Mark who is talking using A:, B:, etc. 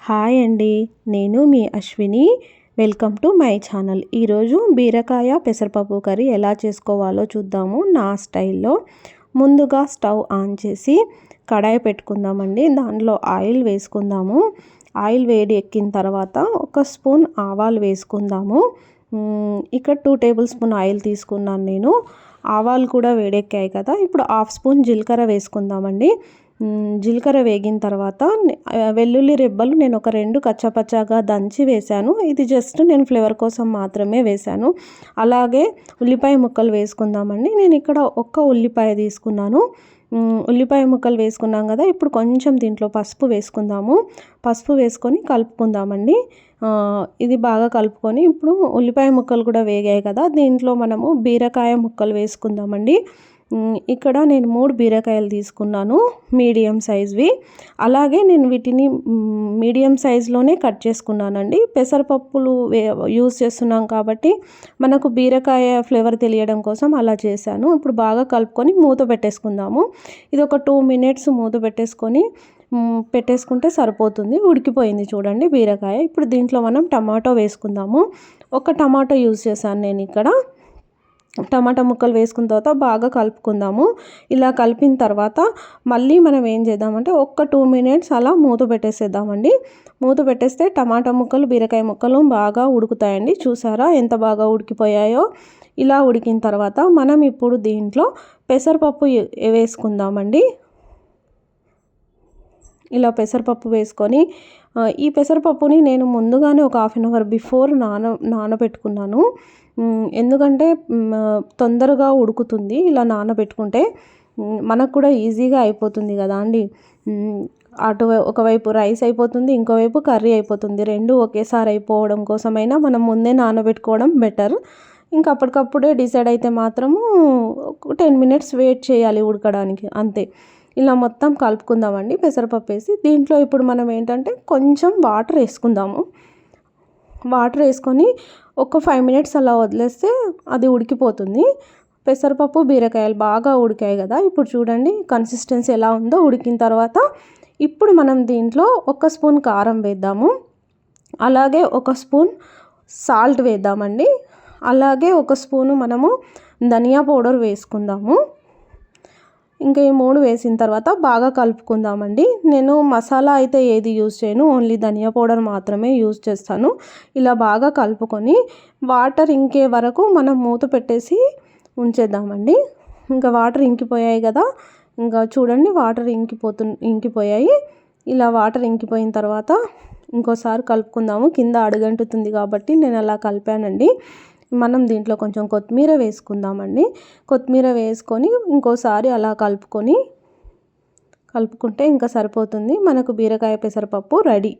A: Hi అండి, నేను మీ Ashwini. Welcome to my channel. ఈరోజు బీరకాయ పెసరపప్పు కర్రీ ఎలా చేసుకోవాలో చూద్దాము నా స్టైల్లో. ముందుగా స్టవ్ ఆన్ చేసి కడాయి పెట్టుకుందామండి. దానిలో ఆయిల్ వేసుకుందాము. ఆయిల్ వేడి ఎక్కిన తర్వాత ఒక స్పూన్ ఆవాలు వేసుకుందాము. ఇక్కడ 2 టేబుల్ స్పూన్ ఆయిల్ తీసుకున్నాను నేను. ఆవాలు కూడా వేడెక్కాయి కదా, ఇప్పుడు హాఫ్ స్పూన్ జీలకర్ర వేసుకుందామండి. జీలకర్ర వేగిన తర్వాత వెల్లుల్లి రెబ్బలు నేను ఒక 2 కచ్చాపచ్చాగా దంచి వేశాను. ఇది జస్ట్ నేను ఫ్లేవర్ కోసం మాత్రమే వేశాను. అలాగే ఉల్లిపాయ ముక్కలు వేసుకుందామండి. నేను ఇక్కడ ఒక్క ఉల్లిపాయ తీసుకున్నాను. ఉల్లిపాయ ముక్కలు వేసుకున్నాం కదా, ఇప్పుడు కొంచెం దీంట్లో పసుపు వేసుకుందాము. పసుపు వేసుకొని కలుపుకుందామండి. ఇది బాగా కలుపుకొని ఇప్పుడు ఉల్లిపాయ ముక్కలు కూడా వేగాయి కదా, దీంట్లో మనము బీరకాయ ముక్కలు వేసుకుందామండి. ఇక్కడ నేను 3 బీరకాయలు తీసుకున్నాను, మీడియం సైజ్వి. అలాగే నేను వీటిని మీడియం సైజులోనే కట్ చేసుకున్నానండి. పెసరపప్పులు యూస్ చేస్తున్నాం కాబట్టి మనకు బీరకాయ ఫ్లేవర్ తెలియడం కోసం అలా చేశాను. ఇప్పుడు బాగా కలుపుకొని మూత పెట్టేసుకుందాము. ఇది ఒక 2 మినిట్స్ మూత పెట్టేసుకుంటే సరిపోతుంది. ఉడికిపోయింది చూడండి బీరకాయ. ఇప్పుడు దీంట్లో మనం టమాటో వేసుకుందాము. ఒక టమాటో యూజ్ చేశాను నేను ఇక్కడ. టమాటా ముక్కలు వేసుకున్న తర్వాత బాగా కలుపుకుందాము. ఇలా కలిపిన తర్వాత మళ్ళీ మనం ఏం చేద్దామంటే ఒక్క 2 మినిట్స్ అలా మూత పెట్టేసేద్దామండి. మూత పెట్టేస్తే టమాటా ముక్కలు బీరకాయ ముక్కలు బాగా ఉడుకుతాయండి. చూసారా ఎంత బాగా ఉడికిపోయాయో. ఇలా ఉడికిన తర్వాత మనం ఇప్పుడు దీంట్లో పెసరపప్పు వేసుకుందామండి. ఇలా పెసరపప్పు వేసుకొని ఈ పెసరపప్పుని నేను ముందుగానే ఒక హాఫ్ అన్ అవర్ బిఫోర్ నానబెట్టుకున్నాను. ఎందుకంటే తొందరగా ఉడుకుతుంది ఇలా నానబెట్టుకుంటే. మనకు కూడా ఈజీగా అయిపోతుంది కదా అండి. ఒకవైపు రైస్ అయిపోతుంది, ఇంకోవైపు కర్రీ అయిపోతుంది. 2 ఒకేసారి అయిపోవడం కోసమైనా మనం ముందే నానబెట్టుకోవడం బెటర్. ఇంకా అప్పటికప్పుడే డిసైడ్ అయితే మాత్రము 10 మినిట్స్ వెయిట్ చేయాలి ఉడకడానికి, అంతే. ఇలా మొత్తం కలుపుకుందామండి పెసరపప్పు వేసి. దీంట్లో ఇప్పుడు మనం ఏంటంటే కొంచెం వాటర్ వేసుకుందాము. వాటర్ వేసుకొని ఒక 5 మినిట్స్ అలా వదిలేస్తే అది ఉడికిపోతుంది. పెసరపప్పు బీరకాయలు బాగా ఉడికాయి కదా, ఇప్పుడు చూడండి కన్సిస్టెన్సీ ఎలా ఉందో. ఉడికిన తర్వాత ఇప్పుడు మనం దీంట్లో 1 స్పూన్ కారం వేద్దాము. అలాగే 1 స్పూన్ సాల్ట్ వేద్దామండి. అలాగే 1 స్పూను మనము ధనియా పౌడర్ వేసుకుందాము. ఇంకా ఈ 3 వేసిన తర్వాత బాగా కలుపుకుందామండి. నేను మసాలా అయితే ఏది యూజ్ చేయను, ఓన్లీ ధనియా పౌడర్ మాత్రమే యూజ్ చేస్తాను. ఇలా బాగా కలుపుకొని వాటర్ ఇంకే వరకు మనం మూత పెట్టేసి ఉంచేద్దామండి. ఇంకా వాటర్ ఇంకిపోయాయి కదా, ఇంకా చూడండి వాటర్ ఇంకిపోయాయి. ఇలా వాటర్ ఇంకిపోయిన తర్వాత ఇంకోసారి కలుపుకుందాము. కింద అడుగంటుతుంది కాబట్టి నేను అలా కలిపానండి. మనం దీంట్లో కొంచెం కొత్తిమీర వేసుకుందామండి. కొత్తిమీర వేసుకొని ఇంకోసారి అలా కలుపుకుంటే ఇంకా సరిపోతుంది. మనకు బీరకాయ పెసరపప్పు రెడీ.